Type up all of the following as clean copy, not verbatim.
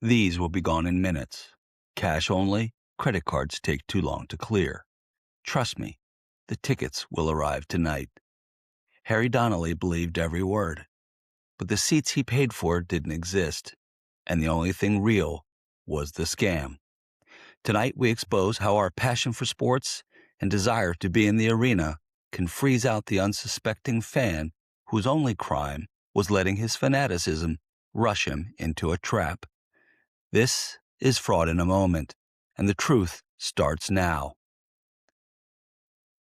These will be gone in minutes. Cash only, credit cards take too long to clear. Trust me, the tickets will arrive tonight. Harry Donnelly believed every word, but the seats he paid for didn't exist, and the only thing real was the scam. Tonight we expose how our passion for sports and desire to be in the arena can freeze out the unsuspecting fan whose only crime was letting his fanaticism rush him into a trap. This is Fraud in a Moment, and the truth starts now.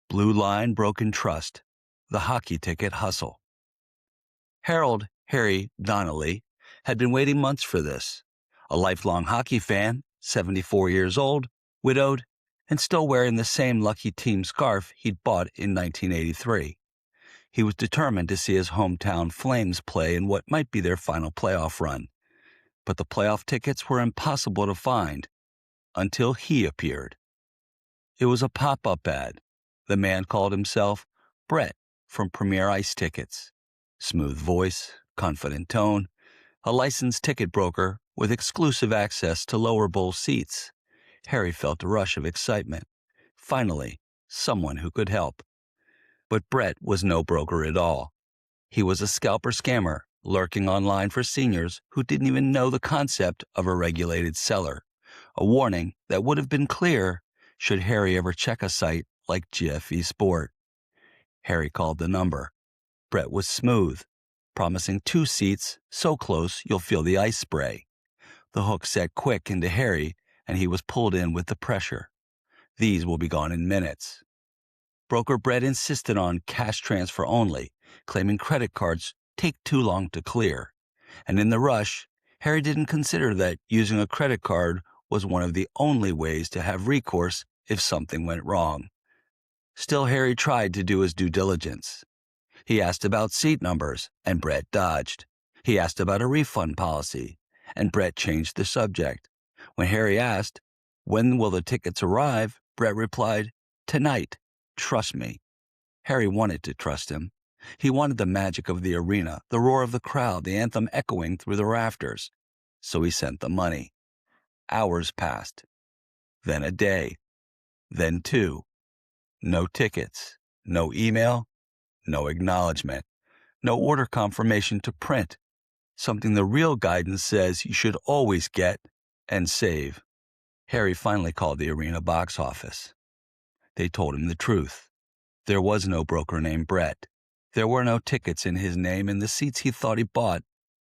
Blue line broken trust, the hockey ticket hustle. Harold Harry Donnelly had been waiting months for this. A lifelong hockey fan, 74 years old, widowed, and still wearing the same lucky team scarf he'd bought in 1983. He was determined to see his hometown Flames play in what might be their final playoff run. But the playoff tickets were impossible to find until he appeared. It was a pop-up ad. The man called himself Brett from Premier Ice Tickets. Smooth voice, confident tone, a licensed ticket broker with exclusive access to lower bowl seats. Harry felt a rush of excitement. Finally, someone who could help. But Brett was no broker at all. He was a scalper scammer lurking online for seniors who didn't even know the concept of a regulated seller, a warning that would have been clear should Harry ever check a site like GFE Sport. Harry called the number. Brett was smooth, promising 2 seats so close you'll feel the ice spray. The hook set quick into Harry, and he was pulled in with the pressure. These will be gone in minutes. Broker Brett insisted on cash transfer only, claiming credit cards take too long to clear. And in the rush, Harry didn't consider that using a credit card was one of the only ways to have recourse if something went wrong. Still, Harry tried to do his due diligence. He asked about seat numbers, and Brett dodged. He asked about a refund policy, and Brett changed the subject. When Harry asked, "When will the tickets arrive?" Brett replied, "Tonight. Trust me." Harry wanted to trust him. He wanted the magic of the arena, the roar of the crowd, the anthem echoing through the rafters. So he sent the money. Hours passed. Then a day. Then 2. No tickets. No email. No acknowledgement. No order confirmation to print. Something the real guidance says you should always get and save. Harry finally called the arena box office. They told him the truth. There was no broker named Brett. There were no tickets in his name, and the seats he thought he bought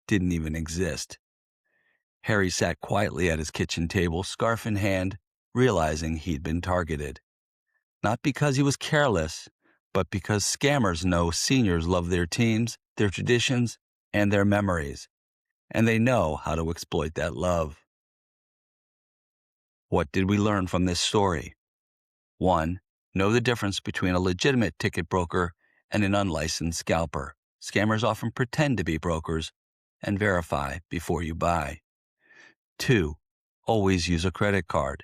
didn't even exist. Harry sat quietly at his kitchen table, scarf in hand, realizing he'd been targeted. Not because he was careless, but because scammers know seniors love their teams, their traditions, and their memories, and they know how to exploit that love. What did we learn from this story? 1. Know the difference between a legitimate ticket broker and an unlicensed scalper. Scammers often pretend to be brokers, and verify before you buy. 2. Always use a credit card.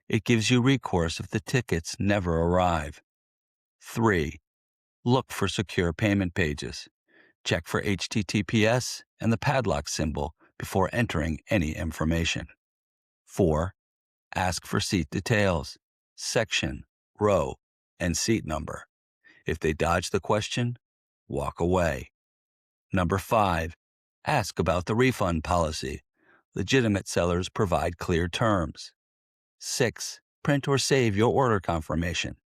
It gives you recourse if the tickets never arrive. 3. Look for secure payment pages. Check for HTTPS and the padlock symbol before entering any information. 4. Ask for seat details, section, row, and seat number. If they dodge the question, walk away. 5. Ask about the refund policy. Legitimate sellers provide clear terms. 6. Print or save your order confirmation.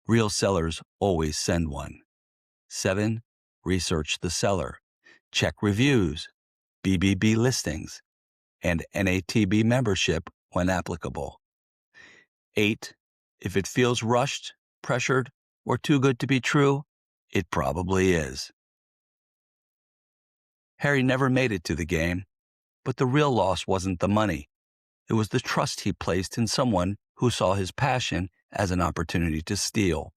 Real sellers always send one. 7. Research the seller. Check reviews, BBB listings, and NATB membership when applicable. 8. If it feels rushed, pressured, or too good to be true, it probably is. Harry never made it to the game, but the real loss wasn't the money. It was the trust he placed in someone who saw his passion as an opportunity to steal.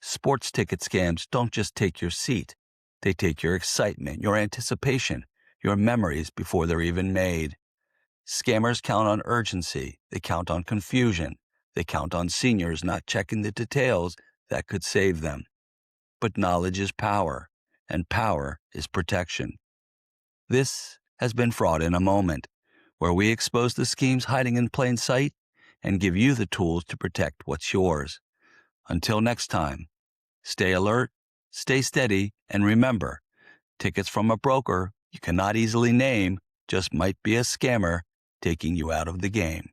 Sports ticket scams don't just take your seat. They take your excitement, your anticipation, your memories before they're even made. Scammers count on urgency. They count on confusion. They count on seniors not checking the details that could save them. But knowledge is power, and power is protection. This has been Fraud in a Moment. where we expose the schemes hiding in plain sight and give you the tools to protect what's yours. Until next time, stay alert, stay steady, and remember, tickets from a broker you cannot easily name just might be a scammer taking you out of the game.